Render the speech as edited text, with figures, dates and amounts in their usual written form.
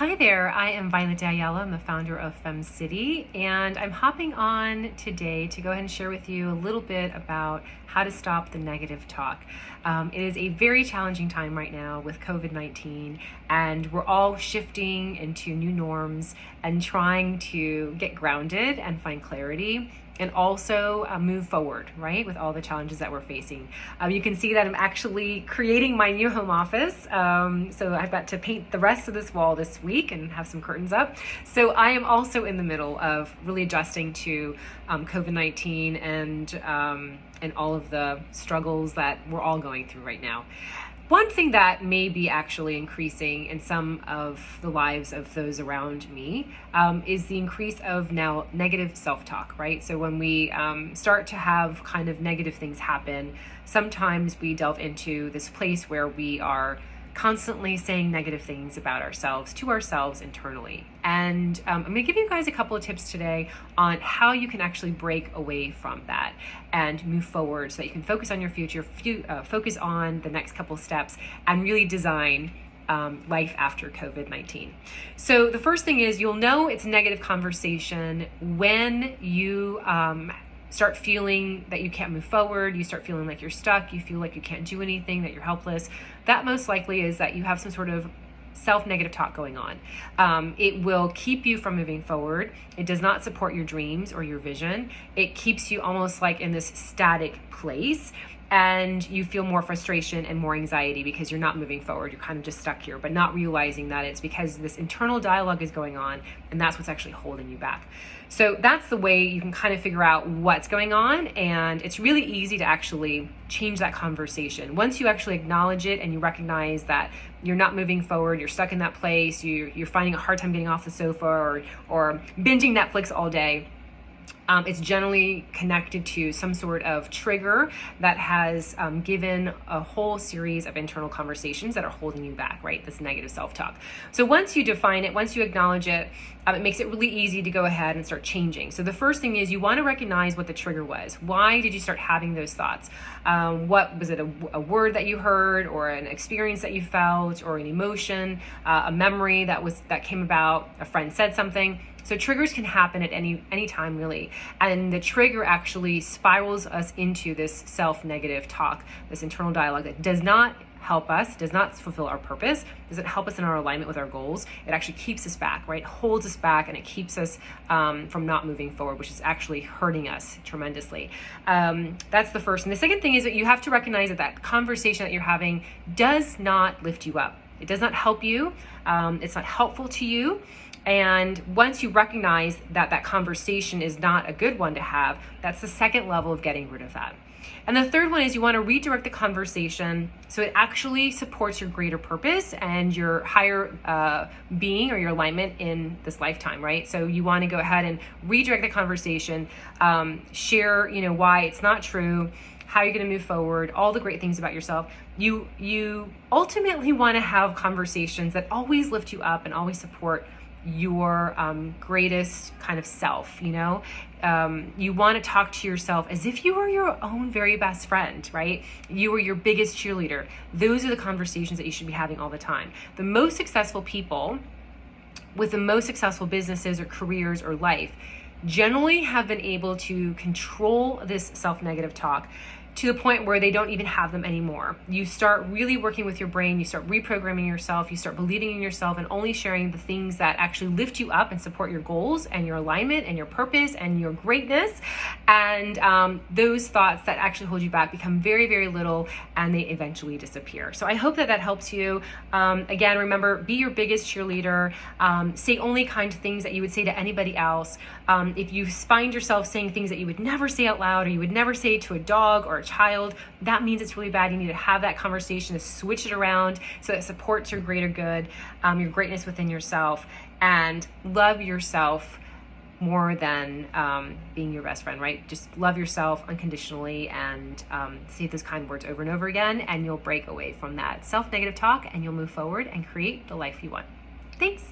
Hi there, I am Violette Ayala. I'm the founder of FemCity, and I'm hopping on today to go ahead and share with you a little bit about how to stop the negative talk. It is a very challenging time right now with COVID-19, and we're all shifting into new norms and trying to get grounded and find clarity and also move forward, right, with all the challenges that we're facing. You can see that I'm actually creating my new home office. So I've got to paint the rest of this wall this week and have some curtains up. So I am also in the middle of really adjusting to COVID-19 and all of the struggles that we're all going through right now. One thing that may be actually increasing in some of the lives of those around me is the increase of now negative self-talk, right? So when we start to have kind of negative things happen, sometimes we delve into this place where we are constantly saying negative things about ourselves to ourselves internally. And I'm going to give you guys a couple of tips today on how you can actually break away from that and move forward so that you can focus on your future, focus on the next couple steps, and really design life after COVID-19. So the first thing is you'll know it's a negative conversation when you start feeling that you can't move forward, you start feeling like you're stuck, you feel like you can't do anything, that you're helpless. That most likely is that you have some sort of self-negative talk going on. It will keep you from moving forward. It does not support your dreams or your vision. It keeps you almost like in this static place, and you feel more frustration and more anxiety because you're not moving forward. You're kind of just stuck here, but not realizing that it's because this internal dialogue is going on, and that's what's actually holding you back. So that's the way you can kind of figure out what's going on, and it's really easy to actually change that conversation. Once you actually acknowledge it and you recognize that you're not moving forward, you're stuck in that place, you're finding a hard time getting off the sofa or binging Netflix all day, it's generally connected to some sort of trigger that has given a whole series of internal conversations that are holding you back, right? This negative self-talk. So once you define it, once you acknowledge it, it makes it really easy to go ahead and start changing. So the first thing is you want to recognize what the trigger was. Why did you start having those thoughts? What was it? A word that you heard, or an experience that you felt, or an emotion, a memory that came about, a friend said something. So triggers can happen at any time, really. And the trigger actually spirals us into this self-negative talk, this internal dialogue that does not help us, does not fulfill our purpose, doesn't help us in our alignment with our goals. It actually keeps us back, right? Holds us back, and it keeps us from not moving forward, which is actually hurting us tremendously. That's the first. And the second thing is that you have to recognize that conversation that you're having does not lift you up. It does not help you. It's not helpful to you. And once you recognize that that conversation is not a good one to have, that's the second level of getting rid of that. And the third one is you want to redirect the conversation so it actually supports your greater purpose and your higher being or your alignment in this lifetime, right? So you want to go ahead and redirect the conversation, share, why it's not true, how you're going to move forward, all the great things about yourself. You ultimately want to have conversations that always lift you up and always support your greatest kind of self. You want to talk to yourself as if you were your own very best friend, right? You were your biggest cheerleader. Those are the conversations that you should be having all the time. The most successful people with the most successful businesses or careers or life generally have been able to control this self-negative talk to the point where they don't even have them anymore. You start really working with your brain, you start reprogramming yourself, you start believing in yourself and only sharing the things that actually lift you up and support your goals and your alignment and your purpose and your greatness. And those thoughts that actually hold you back become very, very little, and they eventually disappear. So I hope that helps you. Again, remember, be your biggest cheerleader. Say only kind things that you would say to anybody else. If you find yourself saying things that you would never say out loud, or you would never say to a dog or a child, that means it's really bad. You need to have that conversation to switch it around so that it supports your greater good, your greatness within yourself, and love yourself more than being your best friend, right? Just love yourself unconditionally and say those kind words over and over again, and you'll break away from that self-negative talk and you'll move forward and create the life you want. Thanks.